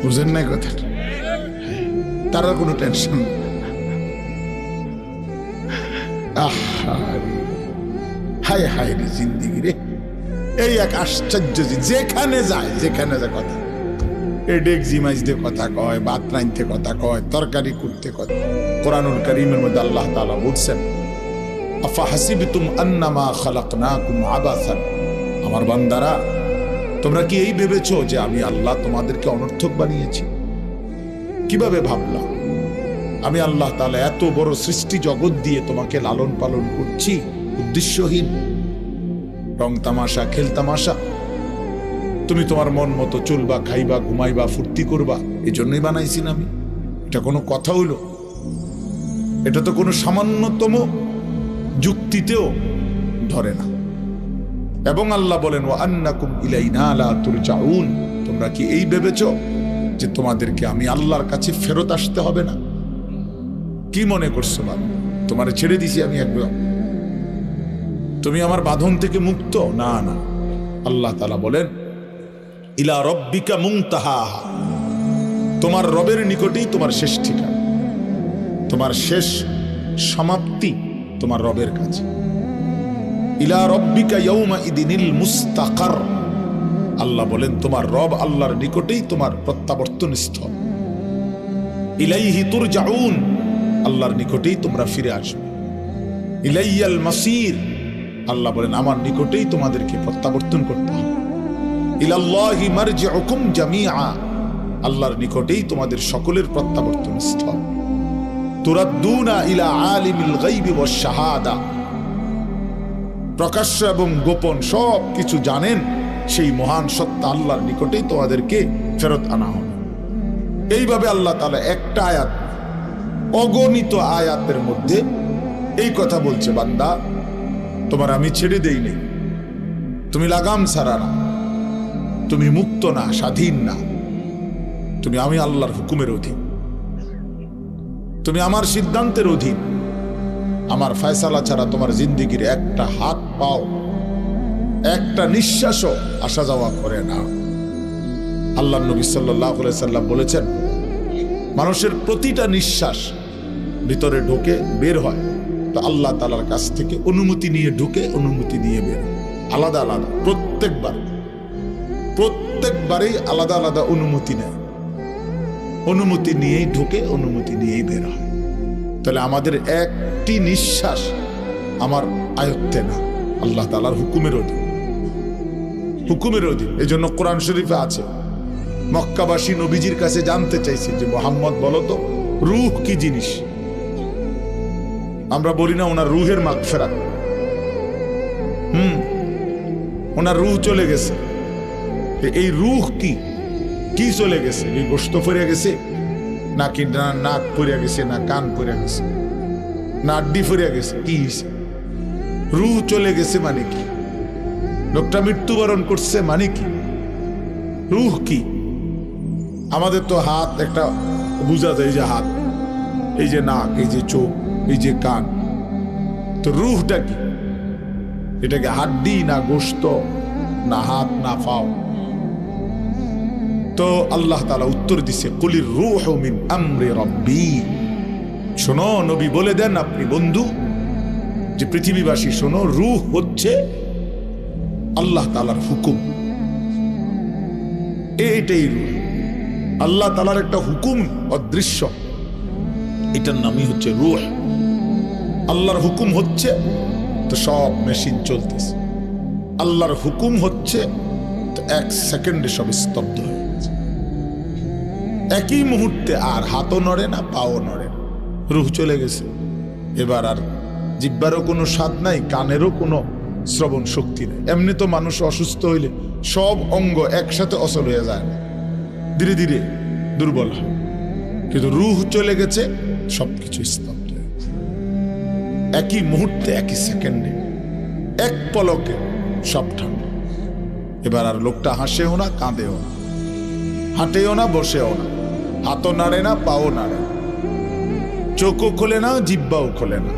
বুঝেন না কথাটা? তারা কোনো টেনশন। হায় হায় রে জিন্দিগি রে, এই এক আশ্চর্য। যেখানে যায় কথা, এই ডেকজি মাইজতে কথা কয়, ভাত রাঁধতে কথা কয়, তরকারি করতে কথা। কোরআনুল কারীমের মধ্যে আল্লাহ তাআলা বলছেন, আফা হাসিবতুম আন্নামা খালাকনাকুম আবাসান, আমার বান্দারা তোমরা কি এই ভেবেছো যে আমি আল্লাহ তোমাদেরকে অনর্থক বানিয়েছি? কিভাবে ভাবলাম? আমি আল্লাহ তাআলা এত বড় সৃষ্টি জগৎ দিয়ে তোমাকে লালন পালন করছি উদ্দেশ্যহীন, রং তামাশা খেল তামাশা। তুমি তোমার মন মতো চলবা, খাইবা, ঘুমাইবা, ফুর্তি করবা, এই জন্যই বানাইছি না আমি? এটা কোনো কথা হইল? এটা তো কোনো সামান্যতম যুক্তিতেও ধরে না। এবং আল্লাহ বলেন, ওয়া আন্নাকুম ইলাইনা লা তুরজাউন, তোমরা কি এই ভেবেছো যে তোমাদেরকে আমি আল্লাহর কাছে ফেরত আসতে হবে না? কি মনে করছো বাবা, তোমারে ছেড়ে দিছি আমি একদম, তুমি আমার বাঁধন থেকে মুক্ত? না না, আল্লাহ তাআলা বলেন, ইলা রব্বিকা মুনতাহাহা, তোমার রবের নিকটেই তোমার শেষ ঠিকানা, তোমার শেষ সমাপ্তি তোমার রবের কাছে। ইলা রব্বিকা ইয়াউমা ইদিনিল মুস্তাকার, আল্লাহ বলেন তোমার রব আল্লাহর নিকটেই তোমার প্রত্যাবর্তন স্থল। ইলাইহি তুরজাউন, আল্লাহর নিকটেই তোমরা ফিরে আসবে। ইলাইয়াল মাসির, আল্লাহ বলেন আমার নিকটেই তোমাদেরকে প্রত্যাবর্তন করতে হবে। ইলাল্লাহি মারজিউকুম জামিআ, আল্লাহর নিকটেই তোমাদের সকলের প্রত্যাবর্তন স্থল। তুরাদ্দুনা ইলা আলিমিল গায়বি ওয়াশ শাহাদা, প্রকাশ্য এবং গোপন সব কিছু জানেন সেই মহান সত্তা আল্লাহর নিকটেই তোমাদেরকে ফেরত আনা হবে। এইভাবে আল্লাহ তাআলা একটা আয়াত, অগণিত আয়াতের মধ্যে এই কথা বলছে, বান্দা তোমার আমি ছেড়ে দেইনি, তুমি লাগাম ছাড়া না, তুমি মুক্ত না, স্বাধীন না, তুমি আমি আল্লাহর হুকুমের অধীন, তুমি আমার সিদ্ধান্তের অধীন। আমার ফয়সালা ছাড়া তোমার জিন্দেগির একটা হাত পাও, একটা নিঃশ্বাসও আসা যাওয়া করে না। আল্লাহর নবী সাল্লাল্লাহু আলাইহি সাল্লাম বলেছেন, মানুষের প্রতিটা নিঃশ্বাস ভিতরে ঢোকে, বের হয় তো আল্লাহ তাআলার কাছ থেকে অনুমতি নিয়ে ঢুকে, অনুমতি নিয়ে বের হয়, আলাদা আলাদা। প্রত্যেকবারেই আলাদা আলাদা অনুমতি নেয়, অনুমতি নিয়েই ঢুকে, অনুমতি নিয়েই বের হয়। তাহলে আমাদের একটি নিঃশ্বাস আমার আয়ত্তে না, আল্লাহ তাআলার হুকুমের অধীন, হুকুমের অধীন। এই জন্য কোরআন শরীফে আছে, মক্কাবাসী নবীজির কাছে জানতে চাইছে যে মুহাম্মদ বলো তো রূহ কি জিনিস? আমরা বলি না ওনার রূহের মাগফিরাত, ওনার রূহ চলে গেছে। এই রূহ কি? কি চলে গেছে? এই গোশত পড়ে গেছে নাকি নাক পড়ে গেছে, না কান পড়ে গেছে, না আড্ডি পড়ে গেছে? কি হয়েছে? রূহ চলে গেছে মানে কি? লোকটা মৃত্যুবরণ করছে মানে কি? রূহ কি? আমাদের তো হাত একটা বোঝা যায়, এই যে হাত, এই যে নাক, এই যে চোখ, এই যে কান, তো রূহটা কি? এটাকে হাড্ডি না গোশত না হাত না পাও? তো আল্লাহ তাআলা উত্তর দিছে, কুলির রূহু মিন আমরি রাব্বি, শোনো নবী বলে দেন আপনি বন্ধু যে পৃথিবীবাসী শোনো, রূহ হচ্ছে আল্লাহ তাআলার হুকুম। এইটাই রূহ, আল্লাহ তাআলার একটা হুকুম অদৃশ্য, এটার নামই হচ্ছে রূহ। আল্লাহর হুকুম হচ্ছে তো সব মেশিন চলতেছে, আল্লাহর হুকুম হচ্ছে তো এক সেকেন্ডে সব স্তব্ধ হয়ে গেছে, একই মুহূর্তে। আর হাতও নড়ে না, পাও নড়ে না, রূহ চলে গেছে। এবার আর জিহ্বারও কোনো স্বাদ নাই, কানেরও কোনো শ্রবণ শক্তি নেই। এমনি তো মানুষ অসুস্থ হইলে সব অঙ্গ একসাথে অচল হয়ে যায় না, ধীরে ধীরে দুর্বল হয়, কিন্তু রূহ চলে গেছে, সবকিছু স্তব্ধ হয়ে গেছে। একই মুহূর্তে, একই সেকেন্ডে, এক পলকে সব ঠান্ডা। এবার আর লোকটা হাসেও না, কাঁদেও না, হাঁটেও না, বসেও না, হাতও নাড়ে না, পাও নাড়ে না, চোখও খোলে না, জিহ্বাও খোলে না,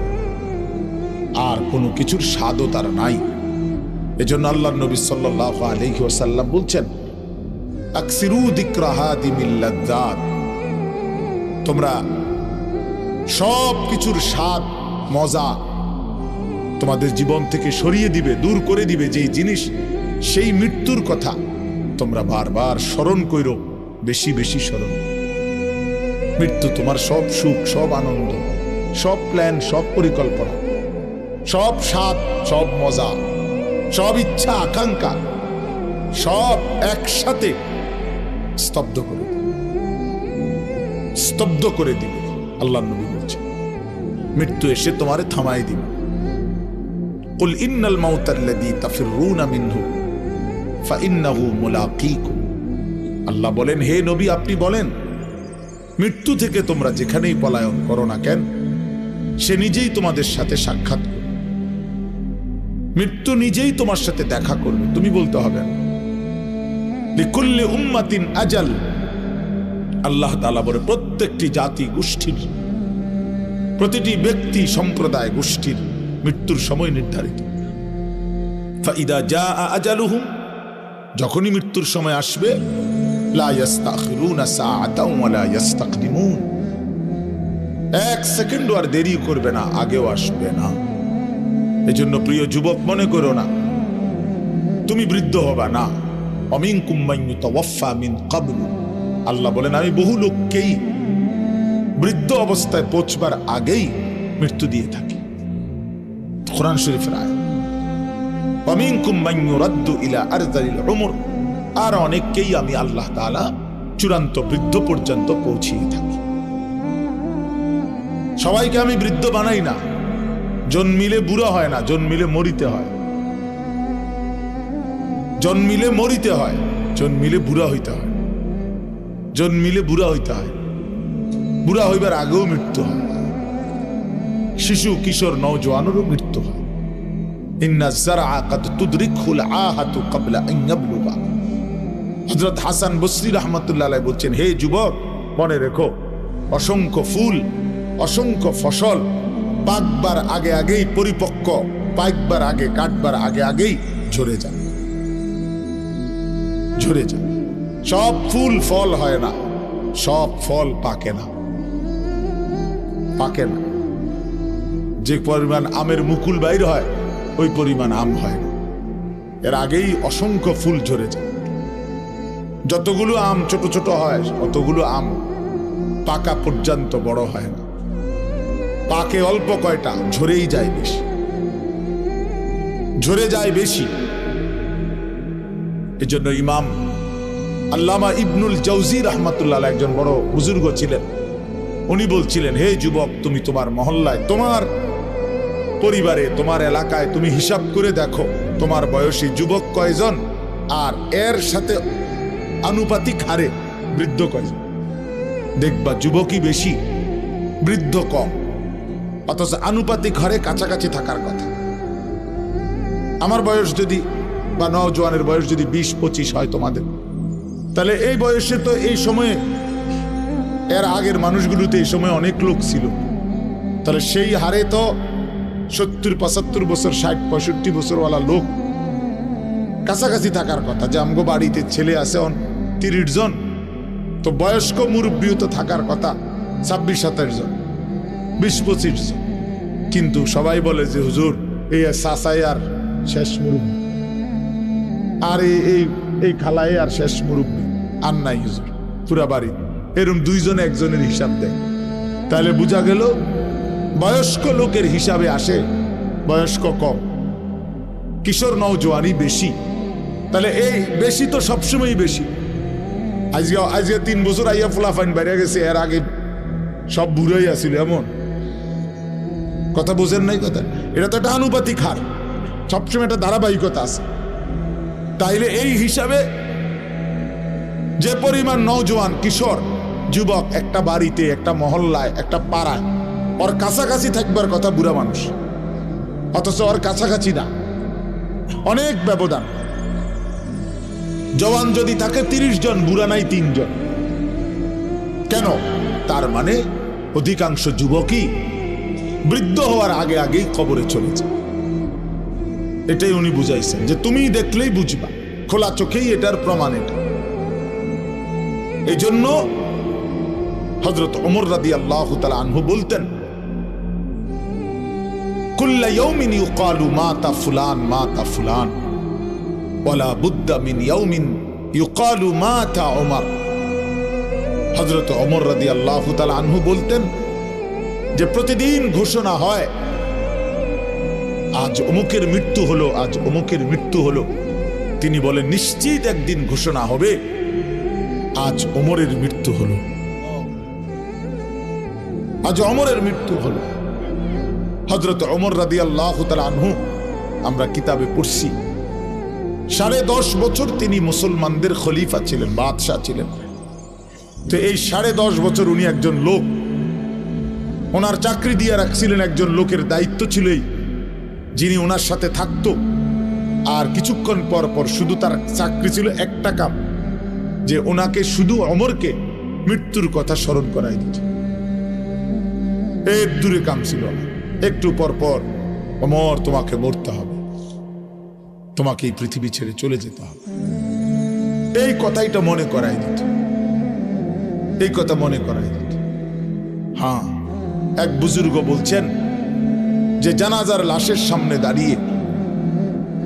আর কোনো কিছুর স্বাদও তার নাই। এজন্য আল্লাহর নবী সাল্লাল্লাহু আলাইহি ওয়াসাল্লাম বলছেন, আকসিরু যিকরা হাদিমিল লাযযাত, তোমরা সব কিছুর স্বাদ মজা তোমাদের জীবন থেকে সরিয়ে দিবে, দূর করে দিবে যেই জিনিস, সেই মৃত্যুর কথা তোমরা বারবার স্মরণ করো, বেশি বেশি স্মরণ। মৃত্যু তোমার সব সুখ, সব আনন্দ, সব প্ল্যান, সব পরিকল্পনা, সব স্বাদ, সব মজা, সব ইচ্ছা আকাঙ্ক্ষা সব একসাথে স্তব্ধ করে দিবে, স্তব্ধ করে দিবে। আল্লাহ নবী বলছে মৃত্যু এসে তোমারে থামাই দিবে। কুল ইন্নাল মাউতাল্লাযী তাফিররুনা মিনহু ফাইন্নাহু মুলাকীকুম। আল্লাহ বলেন, হে নবী আপনি বলেন, মৃত্যু থেকে তোমরা যেখানেই পলায়ন করো না কেন, সে নিজেই তোমাদের সাথে সাক্ষাৎ করবে, মৃত্যু নিজেই তোমার সাথে দেখা করবে, তুমি বলতে হবে না। লিকুল্লি উম্মাতিন আজাল, আল্লাহ তাআলা বলে প্রত্যেকটি জাতি গোষ্ঠীর, প্রতিটি ব্যক্তি সম্প্রদায় গোষ্ঠীর মৃত্যুর সময় নির্ধারিত। ফাইদা জাআ আজালুহুম, যখনই মৃত্যুর সময় আসবে, লা ইস্তাখিরুনা সাআতাও ওয়া লা ইস্তাকদিমুন, এক সেকেন্ডও আর দেরি করবে না, আগেও আসবে না। এজন্য প্রিয় যুবক, মনে করো না তুমি বৃদ্ধ হবা না। অমিনকুম মান ইউতাওয়াফা মিন ক্বাবলু, আল্লাহ বলেন আমি বহু লোককেই বৃদ্ধ অবস্থায় পৌঁছবার আগেই মৃত্যু দিয়ে থাকি। কোরআন শরীফের আয়াত। অমিনকুম মান ইউরাদ্দু ইলা আরযালিল উমর, আর অনেককেই আমি আল্লাহ তাআলা চূড়ান্ত বৃদ্ধ পর্যন্ত পৌঁছিয়ে থাকি। সবাইকে আমি বৃদ্ধ বানাই না, জন্মিলে বুড়া হয় না, জন্মিলে মরিতে হয়, জন্মিলে মরিতে হয়, জন্মিলে বুড়া হইতে হয়, জন্মিলে বুড়া হইতে হয়, বুড়া হইবার আগেও মৃত্যু হয়, শিশু কিশোর নওজোয়ানেরও মৃত্যু হয়। ইন্না যারআ কাদ তুদরিকুল আহাতু ক্বাবলা আন ইয়াবলুগা। হযরত হাসান বসরি রাহমাতুল্লাহ আলাইহি বলছেন, হে যুবক মনে রেখো, অসংখ্য ফুল, অসংখ্য ফসল পাকবার আগে আগেই পরিপক্ক, পাকবার আগে, কাটবার আগে আগেই ঝরে যায়, ঝরে যায়। সব ফুল ফল হয় না, সব ফল পাকে না, পাকে না। যে পরিমাণ আমের মুকুল বাইর হয় ওই পরিমাণ আম হয় না, এর আগেই অসংখ্য ফুল ঝরে যায়। যতগুলো আম ছোট ছোট হয়, অতগুলো আম পাকা পর্যন্ত বড় হয় না, পাকে অল্প কয়টা, ঝরেই যায় বেশি, ঝরে যায় বেশি। এজন্য ইমাম আল্লামা ইবনুল জাওজি রাহমাতুল্লাহ আলাইহি একজন বড় বুজুর্গ ছিলেন, উনি বলছিলেন, হে যুবক তুমি তোমার মহল্লায়, তোমার পরিবারে, তোমার এলাকায় তুমি হিসাব করে দেখো তোমার বয়সী যুবক কয়জন আর এর সাথে আনুপাতিক হারে বৃদ্ধ কয়জন। দেখবা যুবকই বেশি, বৃদ্ধ কম, অথচ আনুপাতিক হারে কাছাকাছি থাকার কথা। আমার বয়স যদি বা নওজোয়ানের বয়স যদি 20-25 হয় তোমাদের, তাহলে এই বয়সে তো এই সময়ে, এর আগের মানুষগুলোতে এই সময় অনেক লোক ছিল, তাহলে সেই হারে তো 70-75 বছর, 60-65 বছরওয়ালা লোক কাছাকাছি থাকার কথা। যে আমগো বাড়িতে ছেলে আছে 30 জন, তো বয়স্ক মুরব্বীও তো থাকার কথা 26-27 জন, 20-25 জন। কিন্তু সবাই বলে যে হুজুর এই চাচাই আর শেষ মুরব্বী, আর এই খালাই আর শেষ মুরব্বী, আর নাই হুজুর পুরা বাড়ি। এরকম 2 জন একজনের হিসাব দেয়, তাহলে বোঝা গেল বয়স্ক লোকের হিসাবে আসে বয়স্ক কম, কিশোর নওজোয়ানি বেশি। তাহলে এই বেশি তো সবসময় বেশি। আজকে 3 বছর আইয়া ফুলাফাইন বাইরে গেছে, এর আগে সব বুড়াই আছিল, এমন কথা বোঝেন নাই? কথা এটা তো একটা আনুপাতিক হার, সবসময় একটা ধারাবাহিকতা আছে। তাইলে এই হিসাবে যে পরিমাণ নওজোয়ান, কিশোর, যুবক একটা বাড়িতে, একটা মহল্লায়, একটা পাড়ায়, ওর কাছাকাছি থাকবার কথা বুড়া মানুষ, অথচ ওর কাছাকাছি না, অনেক ব্যবধান। জওয়ান যদি থাকে 30 জন, বুড়া নাই 3 জন। কেন? তার মানে অধিকাংশ যুবকই বৃদ্ধ হওয়ার আগে আগেই কবরে চলেছে। এটাই উনি বুঝাইছেন, যে তুমি দেখলেই বুঝবা, খোলা চোখেই এটার প্রমাণ। এটা এই জন্য হযরত ওমর রাদিয়াল্লাহু তাআলা আনহু বলতেন, কুল্লা ইয়াউমিন ইউকালু মাতা ফুলান মাতা ফুলান ওয়ালা বুদ্দা মিন ইয়াউমিন ইউকালু মাতা ওমর। হযরত ওমর রাদিয়াল্লাহু তাআলা আনহু বলতেন যে প্রতিদিন ঘোষণা হয় আজ অমুকের মৃত্যু হলো, আজ অমুকের মৃত্যু হলো। তিনি বলেন নিশ্চিত একদিন ঘোষণা হবে আজ ওমরের মৃত্যু হলো, আজ ওমরের মৃত্যু হলো। হযরত ওমর রাদিয়াল্লাহু তাআলা আনহু আমরা কিতাবে পড়ছি 10.5 বছর তিনি মুসলমানদের খলিফা ছিলেন, বাদশাহ ছিলেন। তো এই 10.5 বছর উনি একজন লোক, ওনার চাকরি দিয়ে রাখছিলেন একজন লোকের দায়িত্ব ছিলই, যিনি ওনার সাথে থাকতো। আর কিছুক্ষণ পর পর শুধু তার চাকরি ছিল একটা কাম, যে ওনাকে শুধু ওমরকে মৃত্যুর কথা স্মরণ করাই দিত। এর দূরে কাম ছিল না। একটু পর পর ওমর তোমাকে মরতে হবে, তোমাকে এই পৃথিবী ছেড়ে চলে যেতে হবে, এই কথাইটা মনে করাই দিত, এই কথা মনে করাই দিত। হ্যাঁ, এক বুজুর্গ বলছেন যে জানাজার লাশের সামনে দাঁড়িয়ে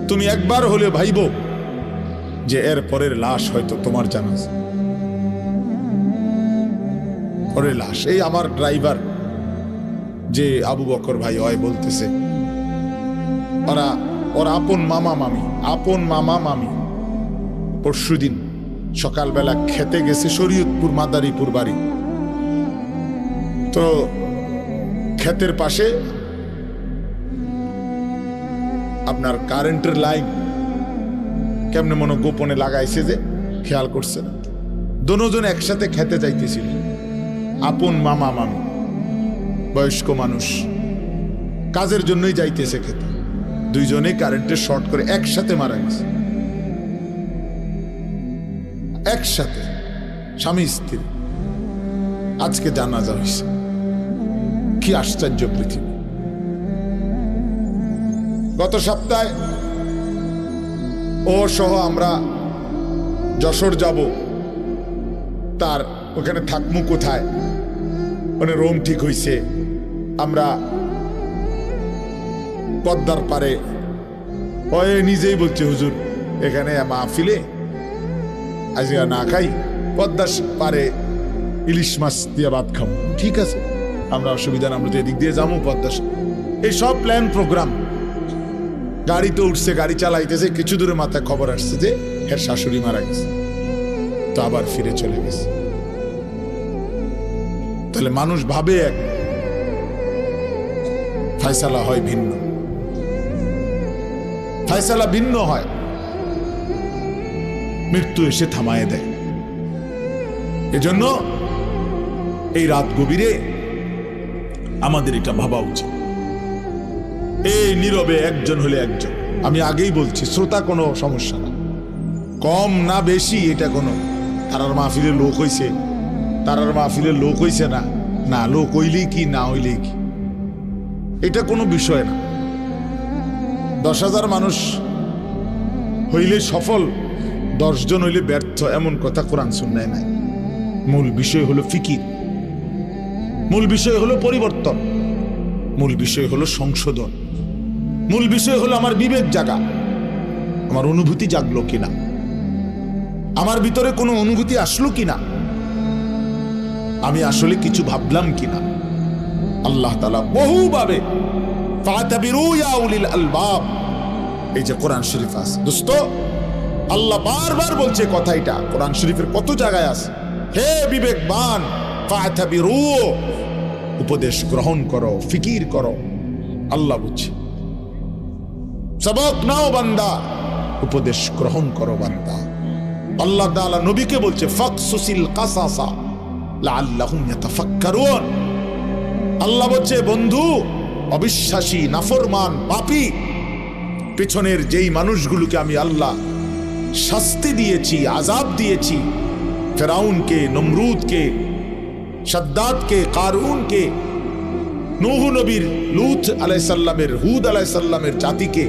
তুমি একবার হলে ভাইব যে এর পরের লাশ হয়তো তোমার জানাজা, পরের লাশ। এই আমার ড্রাইভার যে আবু বকর ভাই হয় বলতেছে, ওর আপন মামা মামি পরশুদিন সকালবেলা খেতে গেছে শরীয়তপুর মাদারীপুর বাড়ি। তো ক্ষেতের পাশে আপনার কারেন্টের লাইন কেমনে মনে গোপনে লাগাইছে, যে খেয়াল করছে না। দুজন একসাথে খেতে যাইতেছিল, আপন মামা মামি, বয়স্ক মানুষ, কাজের জন্যই যাইতেছে খেতে। দুইজনে কারেন্টের শর্ট করে একসাথে মারা গেছে, একসাথে স্বামী স্ত্রী। আজকে জানাজা হয়েছে। কি আশ্চর্য পৃথিবী! গত সপ্তাহে ও সহ আমরা যশোর যাব, তার ওখানে থাকমু কোথায়, ওখানে রুম ঠিক হইছে। আমরা পদ্মার পারে, ও নিজেই বলছে হুজুর এখানে মাহফিলে আজ না খাই, পদ্মার পারে ইলিশ মাছ দিয়ে ভাত খাবো। ঠিক আছে, আমরা অসুবিধা না, আমরা তো এদিক দিয়ে যাবো পদ্মা। এই সব প্ল্যান প্রোগ্রাম। গাড়িতে উঠছে, গাড়ি চালাইতেছে, কিছু দূরে মাথায় খবর আসছে যে এর শাশুড়ি মারা গেছে। তো আবার ফিরে চলে গেছে। তাহলে মানুষ ভাবে এক, ফায়সালা হয় ভিন্ন, ফায়সালা ভিন্ন হয়, মৃত্যু এসে থামায় দেয়। এজন্য এই রাত গভীরে আমাদের এটা ভাবা উচিত। এই নীরবে একজন হলে একজন। আমি আগেই বলছি, শ্রোতা কোনো সমস্যা না, কম না বেশি এটা কোনো, তারার মাহফিলে লোক হইছে, তারার মাহফিলে লোক হইছে না, না লোক হইলেই কি না হইলেই কি, এটা কোনো বিষয় না। 10,000 মানুষ হইলে সফল, 10 জন হইলে ব্যর্থ, এমন কথা কোরআন সুন্নায় নাই। মূল বিষয় হলো ফিকির, মূল বিষয় হলো পরিবর্তন, মূল বিষয় হলো সংশোধন, মূল বিষয় হলো আমার বিবেক জাগা, আমার অনুভূতি জাগলো কিনা, আমার ভিতরে কোনো অনুভূতি আসলো কিনা, আমি আসলে কিছু ভাবলাম কিনা। আল্লাহ তাআলা বহুভাবে ফাতাবিরু ইয়া উলিল আলবাব, এই যে কোরআন শরীফ আছে দোস্ত, আল্লাহ বারবার বলছে কথাটা, কোরআন শরীফের কত জায়গায় আছে, হে বিবেকবান ফাতাবিরু, উপদেশ গ্রহণ করো, ফিকির করো। আল্লাহ বলছে সবক নাও বান্দা, উপদেশ গ্রহণ করো বান্দা। আল্লাহ তাআলা নবীকে বলছে ফাকসুসিল কাসাসা লাআল্লাহুম ইয়াতাফাক্কারুন। আল্লাহ বলছে বন্ধু, অবিশ্বাসী, নাফরমান, পাপী পেছনের যেই মানুষগুলোকে আমি আল্লাহ শাস্তি দিয়েছি, আযাব দিয়েছি, ফেরাউনকে, নমরুদকে, শাদ্দাদকে, কারুনকে, নূহ নবীর, লূত আলাইহিস সালামের, হুদ আলাইহিস সালামের জাতিকে,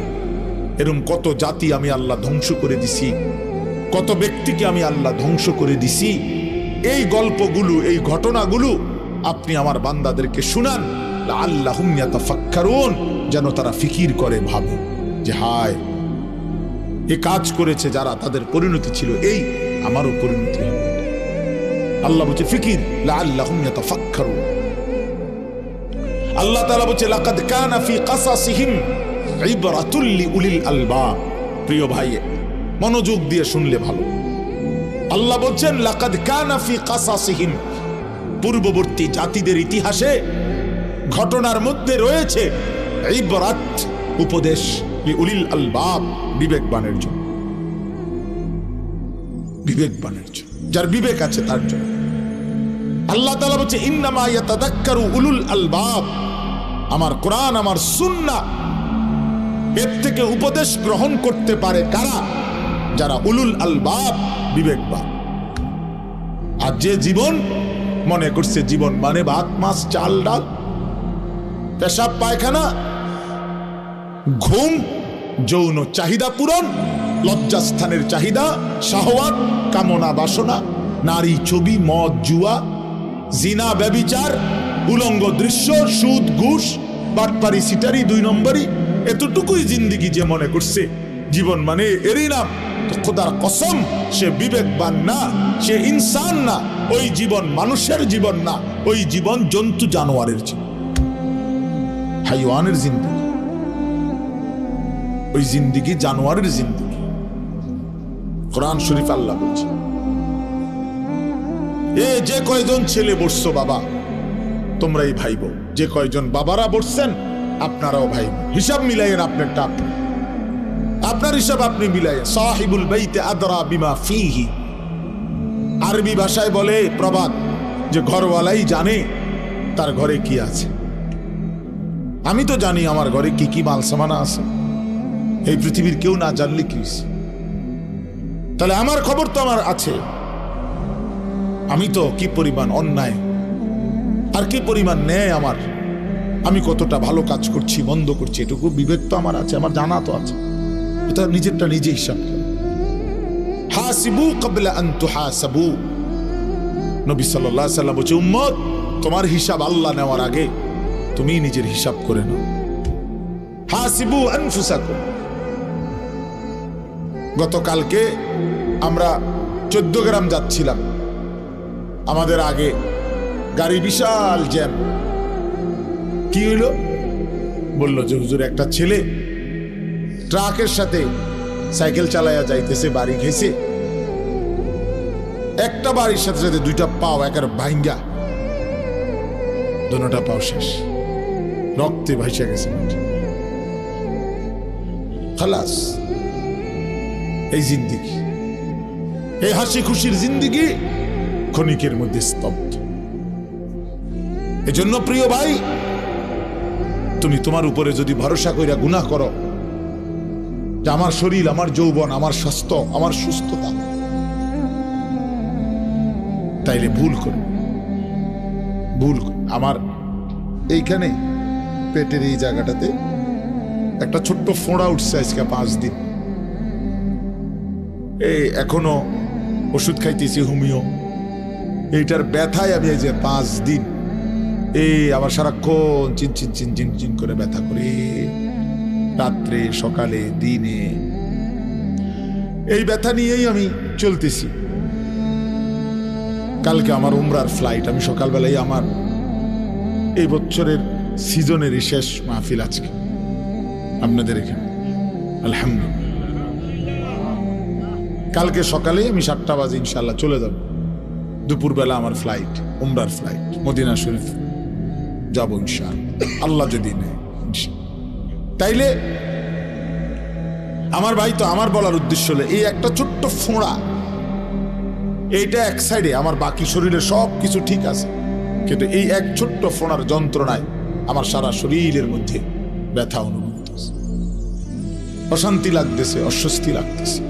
এরকম কত জাতি আমি আল্লাহ ধ্বংস করে দিছি, কত ব্যক্তিকে আমি আল্লাহ ধ্বংস করে দিছি। এই গল্পগুলো, এই ঘটনাগুলো আপনি আমার বান্দাদেরকে শুনান, লাআল্লাহুম ইয়াতাফাক্কারুন, যেন তারা ফিকির করে, ভাবে যে হায় এ কাজ করেছে যারা, তাদের পরিণতি ছিল এই, আমারও পরিণতি হবে। আল্লাহ বলছে ফিকির, লাআল্লাহুম ইয়াতাফাক্কারুন। আল্লাহ তাআলা বলছে লাকাদ কানা ফি কাসাসিহিম ইবরাতুল লিউলিল আলবাব। প্রিয় ভাই, মনোযোগ দিয়ে শুনলে ভালো। আল্লাহ বলছেন লাকাদ কানা ফি কাসাসিহিম, পূর্ববর্তী জাতিদের ইতিহাসে ঘটনার মধ্যে রয়েছে ইবরাত, উপদেশ, লিউলিল আলবাব, বিবেকবানের জন্য, বিবেকবানের জন্য, যার বিবেক আছে তার জন্য। আল্লাহ তাআলা বলছে ইন্নামা ইয়াতাযাক্কারু উলুল আলবাব। আমার কোরআন, আমার সুন্নাহ, এর থেকে উপদেশ গ্রহণ করতে পারে কারা? যারা উলুল আলবাব, বিবেকবান। আর যে জীবন মনে করছে জীবন মানে ভাত মাছ চাল ডাল, পেশাব পায়খানা, ঘুম, যৌন চাহিদা পূরণ, লজ্জাস্থানের চাহিদা, শাহওয়াত, কামনা বাসনা, নারী ছবি, মদ জুয়া, জিনা ব্যভিচার, উলঙ্গ দৃশ্য, সুদ ঘুষ, বাটপারি সিটারি, 2 নম্বরই, এতটুকুই জিন্দেগি যে মনে করছে জীবন মানে এরই নাম, তো খোদার কসম সে বিবেকবান না, সে ইনসান না। ওই জীবন মানুষের জীবন না, ওই জীবন জন্তু জানোয়ারের জীবন, হাইওয়ানের জিন্দেগি, ওই জিন্দেগি জানোয়ারের জিন্দেগি। কোরআন শরীফ আল্লাহ বলছে এ যে কয়জন ছেলে বসছো বাবা, তোমরাই ভাইব, যে কয়জন বাবারা বসছেন আপনারাও ভাইব, হিসাব মিলাইয়েন, আপনারটা আপনি, আপনার হিসাব আপনি মিলাইয়েন। সাহিবুল বাইতে আদরা বিমা ফিহি, আরবি ভাষায় বলে প্রবাদ যে ঘরওয়ালাই জানে তার ঘরে কি আছে। আমি তো জানি আমার ঘরে কি কি মাল সামানা আছে, এই পৃথিবীর কেউ না জানলে কি, তাহলে আমার খবর তো আমার আছে। আমি তো কি পরিমাণ অন্যায় আর কি পরিমাণ ন্যায় আমার, আমি কতটা ভালো কাজ করছি মন্দ করছি, এটুকু বিবেক তো আমার আছে, আমার জানা তো আছে। এটা নিজেরটা নিজে হিসাব। হাসিবু ক্বাবলা আন তুহাসাবু, নবী সাল্লাল্লাহু আলাইহি ওয়াসাল্লাম বলেছে উম্মত, তোমার হিসাব আল্লাহ নেওয়ার আগে তুমি নিজের হিসাব করে নাও। হাসিবু আনফুসাকুম। গতকালকে আমরা 14 গ্রাম যাচ্ছিলাম, আমাদের আগে গাড়ি বিশাল জ্যাম। কি হইল? বলল যে হুজুর একটা ছেলে ট্রাকের সাথে সাইকেল চালাইয়া যাইতেছে, বাড়ি ঘেসে, একটা বাড়ির সাথে সাথে 2টা পাও একের ভাঙ্গা, দুটোটা পাও শেষ, রক্তে ভাইসা গেছে খালাস। এই জিন্দেগি, এই হাসি খুশির জিন্দেগি ক্ষণিকের মধ্যে স্তব্ধ। এজন্য প্রিয় ভাই, তুমি তোমার উপরে যদি ভরসা কইরা গুনাহ করো যে আমার শরীর, আমার যৌবন, আমার স্বাস্থ্য, আমার সুস্থতা, তাইলে ভুল করো, ভুল। আমার এইখানে পেটের এই জায়গাটাতে একটা ছোট্ট ফোঁড়া উঠছে আজকে 5 দিন। এই এখনো ওষুধ খাইতেছি হোমিও, এইটার ব্যথায় আমি এই যে 5 দিন এই আবার সারাক্ষণ চিনচিন চিনচিন চিন করে ব্যথা করে, রাত্রে সকালে দিনে এই ব্যথা নিয়েই আমি চলতেছি। কালকে আমার উমরার ফ্লাইট, আমি সকালবেলায় আমার এই বছরের সিজনের শেষ মাহফিল আজকে আপনাদের এখানে, আলহামদুলিল্লাহ। কালকে সকালে আমি 7টা বাজে ইনশাল্লাহ চলে যাব, দুপুরবেলা আমার ফ্লাইট, উমরার ফ্লাইট, মদিনা শরীফ যাবো ইনশাআল্লাহ, আল্লাহ যদি নেয়। তাইলে আমার ভাই, তো আমার বলার উদ্দেশ্য হলো এই একটা ছোট্ট ফোঁড়া, এইটা এক সাইডে, আমার বাকি শরীরে সব কিছু ঠিক আছে, কিন্তু এই এক ছোট্ট ফোঁড়ার যন্ত্রণায় আমার সারা শরীরের মধ্যে ব্যথা অনুভব হচ্ছে, অশান্তি লাগতেছে, অস্বস্তি লাগতেছে।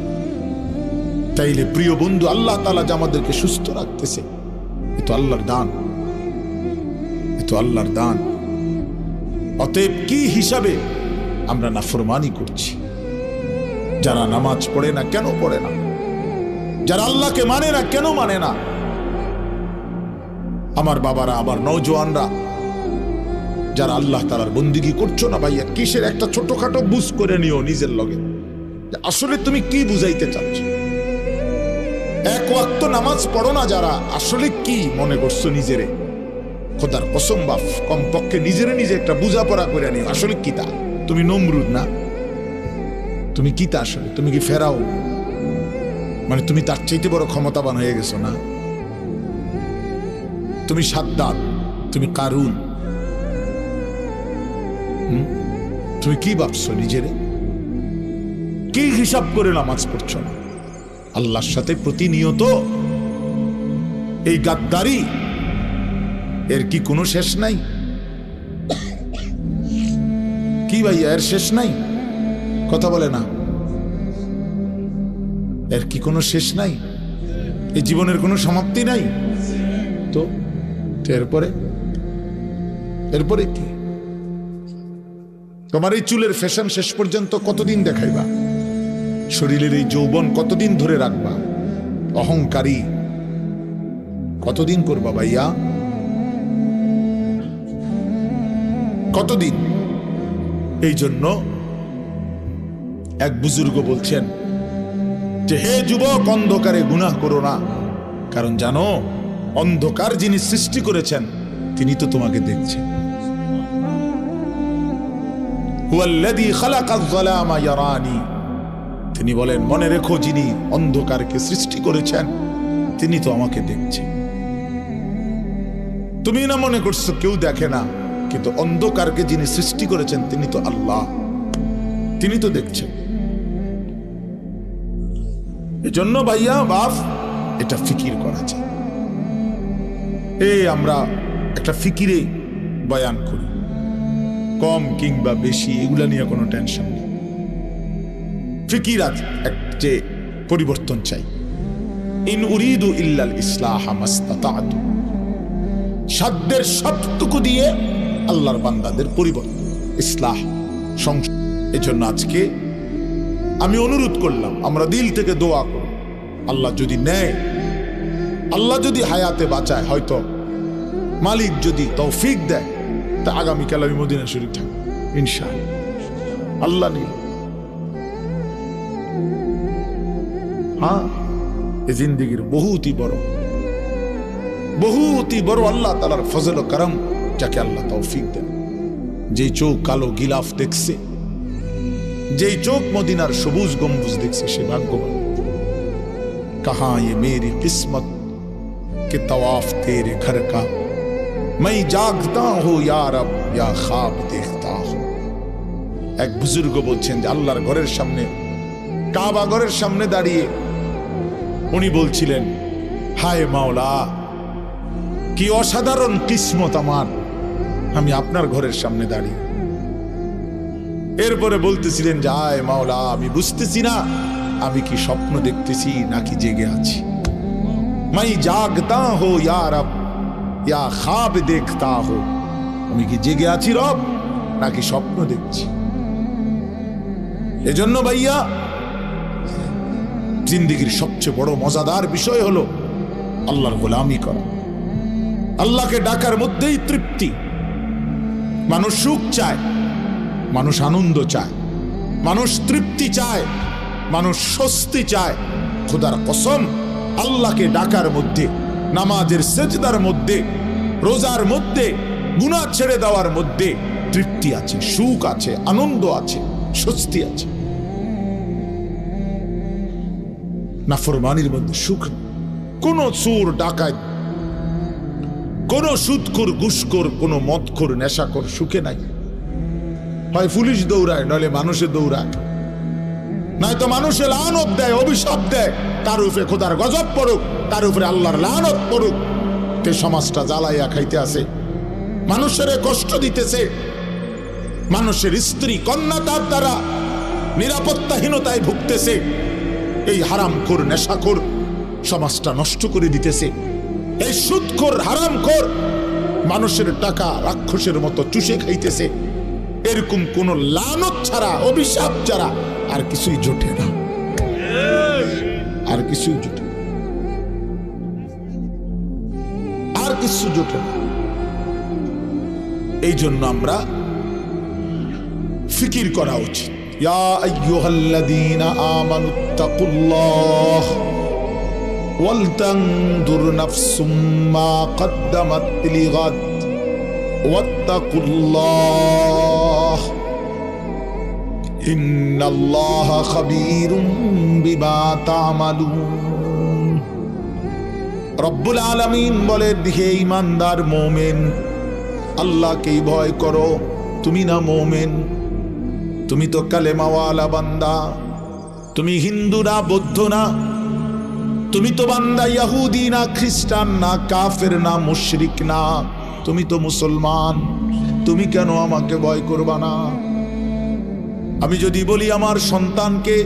তাইলে প্রিয় বন্ধু, আল্লাহ তাআলা যে আমাদেরকে সুস্থ রাখতেছে, এ তো আল্লাহর দান, এ তো আল্লাহর দান। অতএব কি হিসাবে আমরা নাফরমানি করছি? যারা নামাজ পড়ে না কেন পড়ে না, যারা আল্লাহকে মানে না কেন মানে না, আমার বাবারা, আমার নওজোয়ানরা যারা আল্লাহ তাআলার বন্দেগী করছো না ভাইয়া, কিসের একটা ছোটখাটো বুঝ করে নিও নিজের লগে, আসলে তুমি কি বুঝাইতে চাচ্ছ। এক ওয়াক্ত নামাজ পড়ো না যারা, আসলে কি মনে করছো নিজেরে, খোদার কসম বাপ, কমপক্ষে নিজেরে নিজে একটা বুঝাপড়া করে নিও। আসলে কি তা? তুমি নমরুদ না? তুমি কি তা আসলে? তুমি কি ফেরাও? মানে তুমি তার চাইতে বড় ক্ষমতাবান হয়ে গেছো না? তুমি সাদ্দাত, তুমি কারুন, তুমি কি ভাবছো নিজেরে? কি হিসাব করে নামাজ পড়ছো না? আল্লাহর সাথে প্রতিনিয়ত এই গাদ্দারি, এর কি কোনো শেষ নাই? কি ভাইয়া, এর শেষ নাই? কথা বলে না, এর কি কোনো শেষ নাই? এই জীবনের কোনো সমাপ্তি নাই তো এরপরে কি? তোমার এই চুলের ফ্যাশন শেষ পর্যন্ত কতদিন দেখাইবা? শরীরের এই যৌবন কতদিন ধরে রাখবা? অহংকারী কতদিন করবা ভাইয়া? কতদিন? এই জন্য এক বুজুর্গ বলছেন যে, হে যুবক, অন্ধকারে গুনাহ করো না, কারণ জানো অন্ধকার যিনি সৃষ্টি করেছেন তিনি তো তোমাকে দেখছেন। হুয়াল্লাযী খালাকায যালামা ইয়ারানি, তিনি বলেন মনে রেখো যিনি অন্ধকারকে সৃষ্টি করেছেন তিনি তো আমাকে দেখছেন। তুমি না মনে করছো কেউ দেখে না, কিন্তু অন্ধকারকে যিনি সৃষ্টি করেছেন তিনি তো আল্লাহ, তিনি তো দেখছেন। এজন্য ভাইয়া বাপ, এটা ফিকির করা যায়। আমরা একটা ফিকিরে বয়ান করি, কম কিংবা বেশি এগুলা নিয়ে কোনো টেনশন নেই। ফিকির আছে যে পরিবর্তন চাই। ইন উরিদু ইল্লাল ইসলাহা মাস্তাতাতু, সাধ্যের সবটুকু দিয়ে আল্লাহর বান্দাদের পরিবর্তন, ইসলাহ, সংশোধন। এজন্য আজকে আমি অনুরোধ করলাম, আমরা দিল থেকে দোয়া করব, আল্লাহ যদি নেয়, আল্লাহ যদি হায়াতে বাঁচায়, হয়তো মালিক যদি তৌফিক দেয়, তা আগামীকাল আমি মদিনা শরীফ থাকবো ইনশাআল্লাহ। আল্লাহ নিল, হ্যাঁ, এই জিন্দেগির বহুতই বড় আল্লাহ তাআলার ফজল ও করম, যাকে আল্লাহ তৌফিক দেন। যেই চোখ কালো গিলাফ দেখছে, যেই চোখ মদিনার সবুজ গম্বুজ দেখছে, সে ভাগ্যবান। कहां ये मेरी किस्मत के तवाफ तेरे घर का, मैं जागता हूं या रब या ख्वाब देखता हूं। এক বুজুর্গ বলছেন যে আল্লাহর ঘরের সামনে, কাবা ঘরের সামনে দাঁড়িয়ে উনি বলছিলেন, হায় মাওলা, কি অসাধারণ কিসমত আমার, আমি আপনার ঘরের সামনে দাঁড়িয়ে। এরপরে বলতেছিলেন যে হায় মাওলা, আমি বুঝতেছি না আমি কি স্বপ্ন দেখতেছি নাকি জেগে আছি। মাই জাগতা হো ইয়া রব ইয়া খ্বাব দেখতা হো, আমি কি জেগে আছি রব নাকি স্বপ্ন দেখছি। এজন্য ভাইয়া, জিন্দেগির সবচেয়ে বড় মজাদার বিষয় হলো আল্লাহর গোলামি করা। আল্লাহকে ডাকার মধ্যেই তৃপ্তি। মানুষ সুখ চায়, মানুষ আনন্দ চায়, মানুষ তৃপ্তি চায়, মানুষ স্বস্তি চায়। খোদার কসম, আল্লাহকে ডাকার মধ্যে, নামাজের সেজদার মধ্যে, রোজার মধ্যে, গুনাহ ছেড়ে দেওয়ার মধ্যে তৃপ্তি আছে, সুখ আছে, আনন্দ আছে, স্বস্তি আছে। নাফরমানির মধ্যে সুখ। কোন চোর ডাকাত, কোন সুদখোর, ঘুষখোর, কোন মদখোর, নেশাখোর সুখে নাই। হয় পুলিশ দৌড়ায়, নইলে মানুষে দৌড়ায়, নয়তো মানুষে লানত দেয়, অভিশাপ দেয়, তার উপরে খোদার গজব পড়ুক, তার উপরে আল্লাহর লানত পড়ুক। তে সমাজটা জ্বালাইয়া খাইতে আছে, মানুষের কষ্ট দিতেছে, মানুষের স্ত্রী কন্যা তার দ্বারা নিরাপত্তাহীনতায় ভুগতেছে। এই হারামখোর, নেশাখোর সমাজটা নষ্ট করে দিতেছে। এই সুদখোর, হারামখোর মানুষের টাকা রাক্ষসের মতো চুষে খাইতেছে। এরকম কোন লানত ছাড়া, অভিশাপ ছাড়া আর কিছুই জোটে না, আর কিছুই জোটে, আর কিছু জোটে না। এই জন্য আমরা ফিকির করা উচিত। ইয়া আইয়ুহাল্লাযীনা আমানুত্তাকুল্লাহ ওয়ালতানজুর নাফসুম মা কদ্দামাত লিগাদ ওয়াত্তাকুল্লাহ ইন্নাল্লাহা খাবীরুম বিমা তা'মালুন। রব্বুল আলামিন বলেন, হে ঈমানদার মুমিন, আল্লাহকেই ভয় করো। তুমি না মুমিন, তুমি তো কালেমাওয়ালা বান্দা, তুমি হিন্দু না, বৌদ্ধ না, তুমি তো বান্দা ইহুদি না, খ্রিস্টান না, কাফের না, মুশরিক না, তুমি তো মুসলমান। তুমি কেন আমাকে ভয় করবা না? আমি যদি বলি আমার সন্তানকে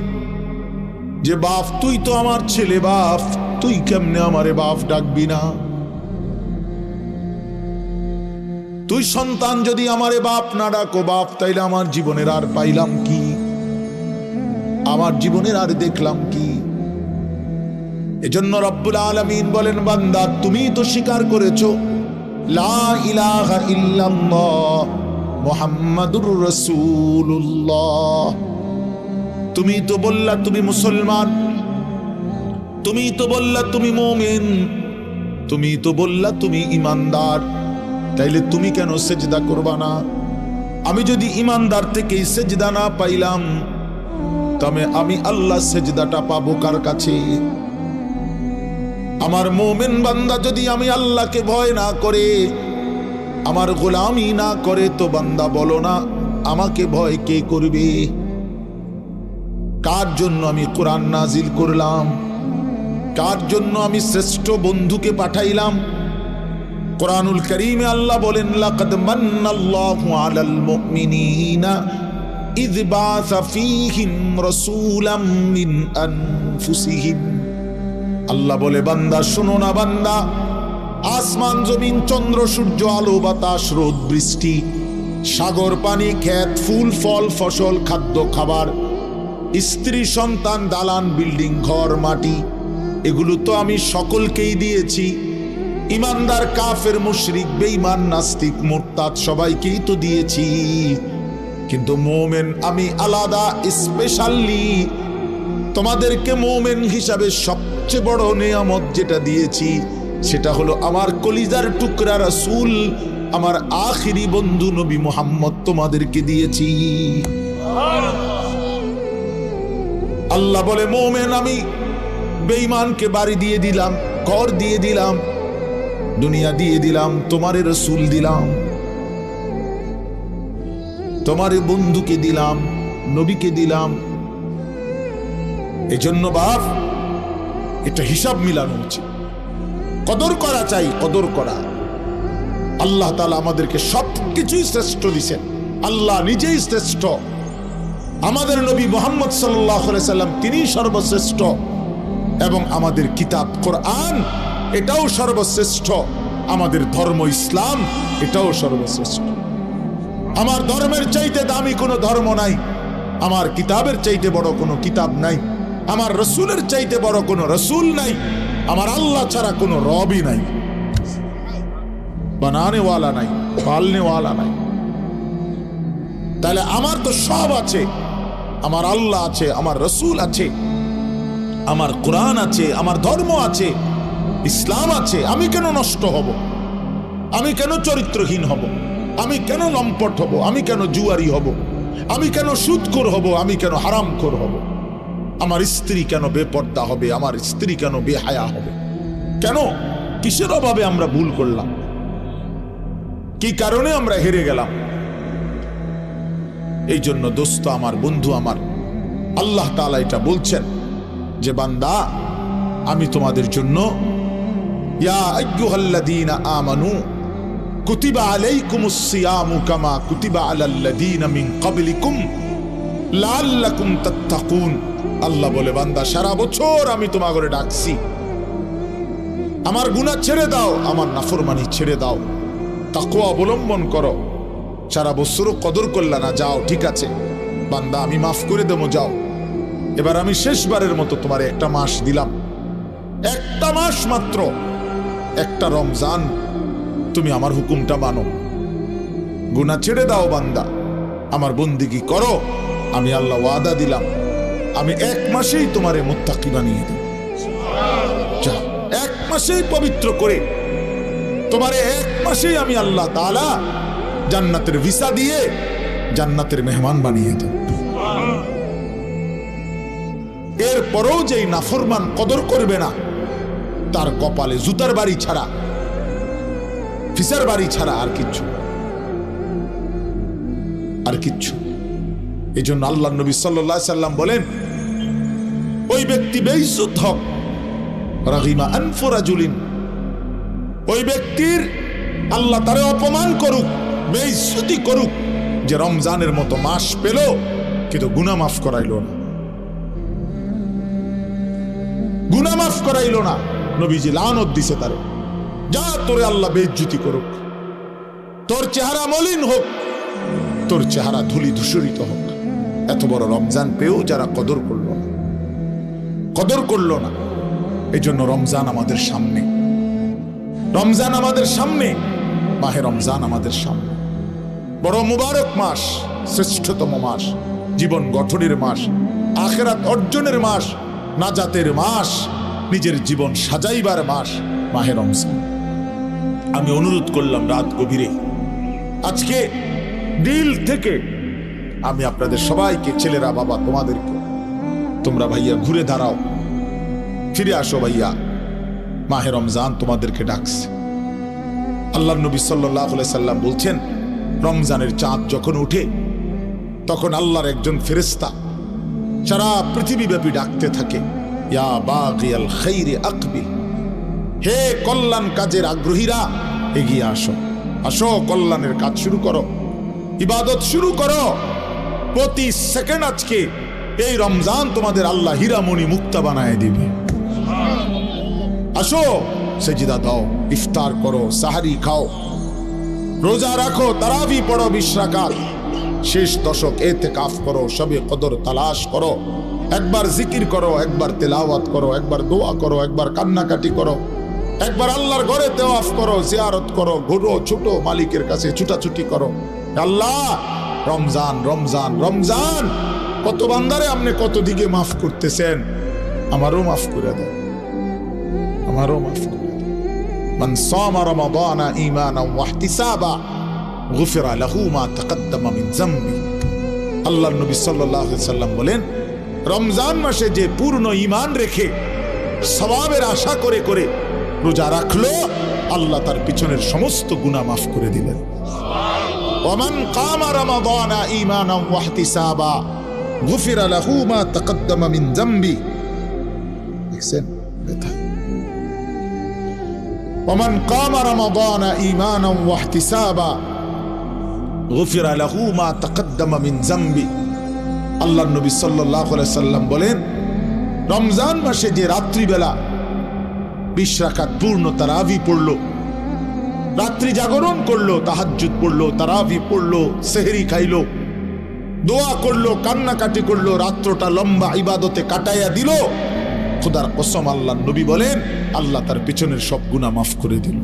যে বাপ তুই তো আমার ছেলে, বাপ তুই কেমনে আমারে বাপ ডাকবি না? তুই সন্তান যদি আমারে বাপ না ডাকো বাপ, তাইলে আমার জীবনের আর পাইলাম কি? আমার জীবনের আর দেখলাম কি? এজন্য রব্বুল আলামিন বলেন, বান্দা তুমি তো স্বীকার করেছো লা ইলাহা ইল্লাল্লাহ মুহাম্মাদুর রাসূলুল্লাহ। তুমি তো বললা তুমি মুসলমান, তুমি তো বললা তুমি মুমিন, তুমি তো বললা তুমি ঈমানদার, তাইলে তুমি কেন সেজদা করবা না? আমি যদি ঈমানদার থেকে সেজদা না পাইলাম, তবে আমি আল্লাহ সেজদাটা পাবো কার কাছে? আমার মুমিন বান্দা যদি আমি আল্লাহকে ভয় না করে, আমার গোলামি না করে, তো বান্দা বলো না আমাকে ভয় কে করবে? কার জন্য আমি কোরআন নাজিল করলাম? কার জন্য আমি শ্রেষ্ঠ বন্ধুকে পাঠাইলাম? কোরআনুল কারীমে আল্লাহ বলেন, লাকাদ মান্নাল্লাহু আলাল মুমিনিনা ইয বাআসা ফীহিম রাসূলাম মিন আনফুসিহিম। আল্লাহ বলে, বান্দা শোনো না বান্দা, আসমান জমিন চন্দ্র সূর্য আলো বাতাস রোদ বৃষ্টি সাগর পানি ক্ষেত ফুল ফল ফসল খাদ্য খাবার স্ত্রী সন্তান দালান বিল্ডিং ঘর মাটি, এগুলো তো আমি সকলকেই দিয়েছি। ইমানদার কাফের মুশরিক বেঈমান নাস্তিক মুরতাদ সবাইকেই তো দিয়েছি। কিন্তু মুমিন আমি আলাদা স্পেশালি তোমাদেরকে মুমিন হিসাবে সবচেয়ে বড় নিয়ামত যেটা দিয়েছি সেটা হলো আমার কলিজার টুকরা রাসূল, আমার আখিরি বন্ধু নবী মুহাম্মদ তোমাদেরকে দিয়েছি। আল্লাহ বলে, মুমিন আমি বেঈমানকে বাড়ি দিয়ে দিলাম, ঘর দিয়ে দিলাম, দুনিয়া দিয়ে দিলাম, তোমারে রাসূল দিলাম, তোমারে বন্ধুকে দিলাম, নবীকে দিলাম। এজন্য বাপ এটা হিসাব মিলানো উচিত, কদর করা চাই, কদর করা। আল্লাহ তাআলা আমাদেরকে সবকিছুই শ্রেষ্ঠ দিয়েছেন, আল্লাহ নিজেই শ্রেষ্ঠ। আমাদের নবী মুহাম্মদ সাল্লাল্লাহু আলাইহি সাল্লাম তিনিই সর্বশ্রেষ্ঠ, এবং আমাদের কিতাব কোরআন এটাও সর্বশ্রেষ্ঠ, আমাদের ধর্ম ইসলাম এটাও সর্বশ্রেষ্ঠ। আমার ধর্মের চাইতে দামি কোনো ধর্ম নাই, আমার কিতাবের চাইতে বড় কোনো কিতাব নাই, আমার রসুলের চাইতে বড় কোনো রসুল নাই, আমার আল্লাহ ছাড়া কোনো রবই নাই, বানানেওয়ালা নাই, পালনেওয়ালা নাই। তাহলে আমার তো সব আছে, আমার আল্লাহ আছে, আমার রসুল আছে, আমার কোরআন আছে, আমার ধর্ম আছে, ইসলাম আছে। আমি কেন নষ্ট হব? আমি কেন চরিত্রহীন হব? আমি কেন লম্পট হব? আমি কেন জুয়ারি হব? আমি কেন সুদখোর হব? আমি কেন হারামখোর হব? আমার স্ত্রী কেন বেপর্দা হবে? আমার স্ত্রী কেন বেহায়া হবে? কেন? কিসের অভাবে আমরা ভুল করলাম? কি কারণে আমরা হেরে গেলাম? এই জন্য দোস্ত আমার, বন্ধু আমার, আল্লাহ তাআলা এটা বলছেন যে বান্দা আমি তোমাদের জন্য ইয়া আইয়ুহাল্লাযীনা আমানু কুতিবা আলাইকুমুস সিয়ামু কামা কুতিবা আলাল্লাযীনা মিন ক্বাবলিকুম লাআল্লাকুম তাত্তাকুন। আল্লাহ বলে, বান্দা সারা বছর আমি তোমাকে ডাকছি, আমার গুনাহ ছেড়ে দাও, আমার নাফরমানি ছেড়ে দাও, তাকওয়া অবলম্বন করো। সারা বছরও কদর করলা না, যাও ঠিক আছে বান্দা আমি মাফ করে দেবো, যাও এবার আমি শেষবারের মতো তোমার একটা মাস দিলাম, একটা মাস মাত্র, একটা রমজান তুমি আমার হুকুমটা মানো, গুনাহ ছেড়ে দাও বান্দা, আমার বন্দেগী করো। আমি আল্লাহ ওয়াদা দিলাম আমি 1 মাসেই তোমারে মুত্তাকি বানিয়ে দেব। যা 1 মাসেই পবিত্র করে তোমারে 1 মাসেই আমি আল্লাহ তাআলা জান্নাতের ভিসা দিয়ে জান্নাতের মেহমান বানিয়ে দেব। এরপরও যেই নাফরমান কদর করবে না, তার কপালে জুতার বাড়ি ছাড়া, ফিসার বাড়ি ছাড়া আর কিচ্ছু, আর কিচ্ছু। এই জন্য আল্লাহ নবী সাল্লাল্লাহু আলাইহি সাল্লাম বলেন, ওই ব্যক্তি বেইজ্জত হোক, রাগিমা আনফু রাজুলিন, ওই ব্যক্তির আল্লাহ তারে অপমান করুক, বেইজ্জতি করুক, যে রমজানের মতো মাস পেল কিন্তু গুনাহ মাফ করাইল না, গুনাহ মাফ করাইল না। নবীজি লানত দিছে তারে, যা তোরে আল্লাহ বেইজ্জতি করুক, তোর চেহারা মলিন হোক, তোর চেহারা ধুলি ধূসরিত হোক। এত বড় রমজান পেয়েও যারা কদর করলো না, কদর করলো না। এই জন্য রমজান আমাদের সামনে, রমজান আমাদের সামনে, মাহে রমজান আমাদের সামনে। বড় মুবারক মাস, শ্রেষ্ঠতম মাস, জীবন গঠনের মাস, আখিরাত অর্জনের মাস, নাজাতের মাস, নিজের জীবন সাজাইবার মাস, মাহে রমজান। আমি অনুরোধ করলাম রাত গভীরে, আজকে দিল থেকে আমি আপনাদের সবাইকে, ছেলেরা, বাবা, তোমাদেরকে, তোমরা ভাইয়া ঘুরে দাঁড়াও, ফিরে আসো ভাইয়া, মাহে রমজান তোমাদেরকে ডাকছে। আল্লাহ নবী সাল্লাল্লাহু আলাইহি সাল্লাম বলছেন, রমজানের চাঁদ যখন উঠে তখন আল্লাহর একজন ফেরেশতা সারা পৃথিবীব্যাপী ডাকতে থাকে, ইয়া বাগিয়াল খাইরি আকবিল, হে কল্যাণ কাজের আগ্রহীরা এগিয়ে আসো, আসো কল্যাণের কাজ শুরু করো, ইবাদত শুরু করো। প্রতি সেকেন্ড আজকে এই রমজান তোমাদের আল্লাহ হীরামণি মুক্তা বানায় দিবে। আসো সেজদা দাও, ইফতার করো, সাহারি খাও, রোজা রাখো, তারাবি পড়ো 20 রাকাত, শেষ দশক ইতিকাফ করো, শবে কদর তালাশ করো, একবার জিকির করো, একবার তেলাওয়াত করো, একবার দোয়া করো, একবার কান্নাকাটি করো, একবার আল্লাহর ঘরে তাওয়াফ করো, জিয়ারত করো, ঘুরো, ছোট মালিকের কাছে ছুটাছুটি করো। আল্লাহ রমজান, রমজান, রমজান, কত বান্দারে আপনি কত দিকে মাফ করতেছেন, আমারও মাফ করে দেন, আমারও মাফ করে দেন। মান সামা রমাদানা ঈমানান ওয়া ইহতিসাবা গুফিরা লাহু মা তাকদ্দামা মিন যামবি। আল্লাহর নবী সাল্লাল্লাহু আলাইহি সাল্লাম বলেন, রমজান মাসে যে পূর্ণ ঈমান রেখে সওয়াবের আশা করে করে রোজা রাখলো, আল্লাহ তার পিছনের সমস্ত গুনাহ মাফ করে দিলেন। ওমান কামা রমাদানা ঈমানান ওয়া ইহতিসাবা গুফিরা লাহু মা তাকদ্দামা মিন যামবি। দেখছেন কথা, ওমান কামা রমাদানা ঈমানান ওয়া ইহতিসাবা গুফিরা লাহু মা তাকদ্দামা মিন যামবি। আল্লাহর নবী সাল্লাল্লাহু আলাইহি সাল্লাম বলেন, রমজান মাসে যে রাত্রিবেলা 20 রাকাত পূর্ণ তারাবি পড়লো, রাত্রি জাগরণ করলো, তাহাজ্জুদ পড়লো, তারাবি পড়লো, সেহরি খাইলো, দোয়া করলো, কান্নাকাটি করলো, রাত্রটা লম্বা ইবাদতে কাটাইয়া দিল, খোদার কসম আল্লাহর নবী বলেন আল্লাহ তার পিছনের সব গুনাহ মাফ করে দিল।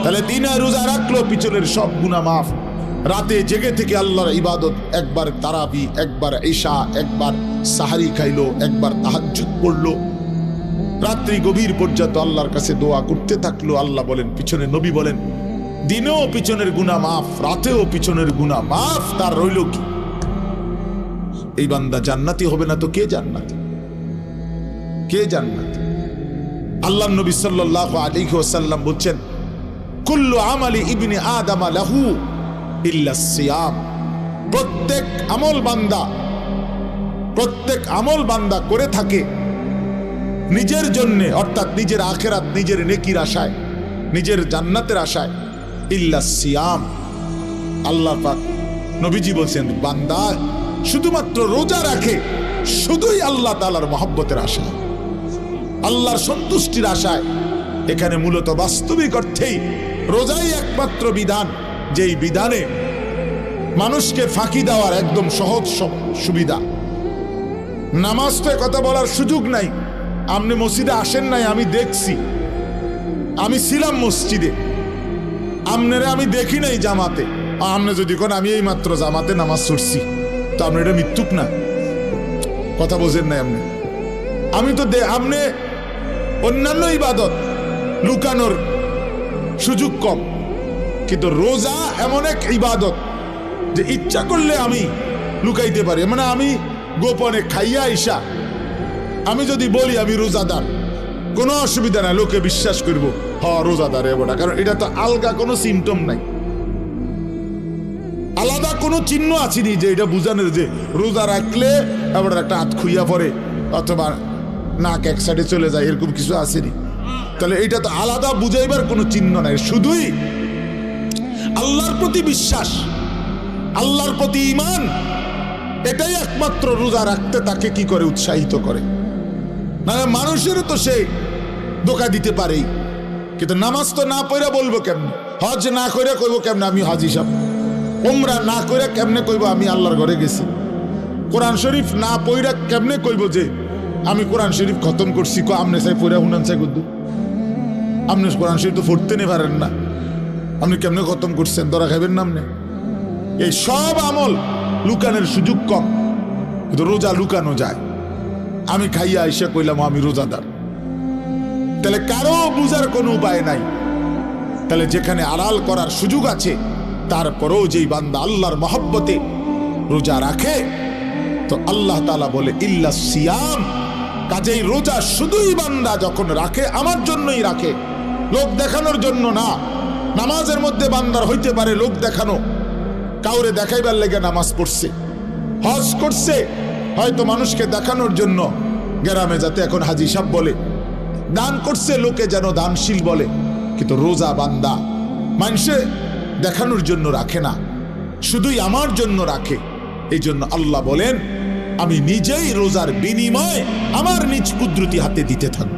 তাহলে দিনে রোজা রাখলো, পিছনের সব গুনাহ মাফ। রাতে জেগে থেকে আল্লাহর ইবাদত, একবার তারাবি, একবার ঈশা, একবার সাহারি খাইলো, একবার তাহাজ্জুদ পড়লো, রাত্রি গভীর পর্যন্ত আল্লাহর কাছে দোয়া করতে থাকলো। আল্লাহ বলেন, পিছনে নবী বলেন, দিনেও পিছনের গুনাহ মাফ, রাতেও পিছনের গুনাহ মাফ। তার রইল কি? এই বান্দা জান্নাতি হবে না তো কে জান্নাতি? কে জান্নাতি? আল্লাহর নবী সাল্লাল্লাহু আলাইহি ওয়াসাল্লাম বলছেন, কুল্লু আমালি ইবনি আদম লাহু ইল্লা সিয়াম। প্রত্যেক আমল বান্দা করে থাকে নিজের জন্য, অর্থাৎ নিজের আখিরাত, নিজের নেকির আশায়, নিজের জান্নাতের আশায়, ইল্লা সিয়াম। আল্লাহ পাক নবীজি বলছেন, বান্দা শুধুমাত্র রোজা রাখে শুধুই আল্লাহ তাআলার মহব্বতের আশায়, আল্লাহর সন্তুষ্টির আশায়। এখানে মূলত বাস্তবিক অর্থেই রোজাই একমাত্র বিধান, যেই বিধানে মানুষকে ফাঁকি দেওয়ার একদম সহজ সুবিধা। নামাজ তো কথা বলার সুযোগ নাই, আপনি মসজিদে আসেন নাই, আমি দেখছি, আমি ছিলাম মসজিদে, আমনেরে আমি দেখি নাই জামাতে, আমনে যদি কোন আমি এই মাত্র জামাতে নামাজ ছুটছি, তো আপনি এটা মিথ্যুক না? কথা বোঝেন নাই আপনি? আমি তো আপনি অন্যান্য ইবাদত লুকানোর সুযোগ কম, কিন্তু রোজা এমন এক ইবাদত যে ইচ্ছা করলে আমি লুকাইতে পারি। মানে আমি গোপনে খাইয়া আইসা আমি যদি বলি আমি রোজাদার, কোনো অসুবিধা নাই, লোকে বিশ্বাস করবো হ রোজাদার এবটা, কারণ এটা তো আলগা কোনো সিমটম নাই, আলাদা কোনো চিহ্ন আছেনি যে এটা বুঝানোর যে রোজা রাখলে এবার একটা হাত খুইয়া পড়ে অথবা নাক এক সাইডে চলে যায়, এরকম কিছু আসেনি। তাহলে এটা তো আলাদা বুঝাইবার কোনো চিহ্ন নাই, শুধুই আল্লাহর প্রতি বিশ্বাস, আল্লাহর প্রতি ঈমান, এটাই একমাত্র রোজা রাখতে তাকে কি করে উৎসাহিত করে। না মানুষেরও তো সে ধোঁকা দিতে পারেই, কিন্তু নামাজ তো না পড়া বলবো কেমনে, হজ না করে কইব কেমনে আমি হাজি সাহেব, উমরা না করে কেমনে কইব আমি আল্লাহর ঘরে গেছি, কোরআন শরীফ না পড়া কেমনে কইব যে আমি কোরআন শরীফ খতম করছি। আমনে চাই পড়া হুনান চাই গুদ্দু, আপনি কোরআন শরীফ তো পড়তে নে পারেন না, আপনি কেমনে খতম করছেন, ধরা খাইবেন নামনে। এই সব আমল লুকানোর সুযোগ কম, কিন্তু রোজা লুকানো যায়। আমি খাইয়া আইসা কইলাম আমি রোজাদার, তাহলে কারো বুঝার কোনো উপায় নাই। তাহলে যেখানে আড়াল করার সুযোগ আছে, তারপরেও যেই বান্দা আল্লাহর মহব্বতে রোজা রাখে, তো আল্লাহ তাআলা বলে ইল্লা সিয়াম, কাজেই রোজা শুধুই বান্দা যখন রাখে আমার জন্যই রাখে, লোক দেখানোর জন্য না। নামাজের মধ্যে বান্দার হইতে পারে লোক দেখানো, কাউরে দেখাইবার লেগে নামাজ পড়ছে, হজ করছে হয়তো মানুষকে দেখানোর জন্য, গ্রামে যাতে এখন হাজি সাহেব বলে, দান করছে লোকে যেন দানশীল বলে, কিন্তু রোজা বান্দা মানুষে দেখানোর জন্য রাখে না, শুধুই আমার জন্য রাখে। এই জন্য আল্লাহ বলেন আমি নিজেই রোজার বিনিময় আমার নিজ কুদরতি হাতে দিতে থাকবো।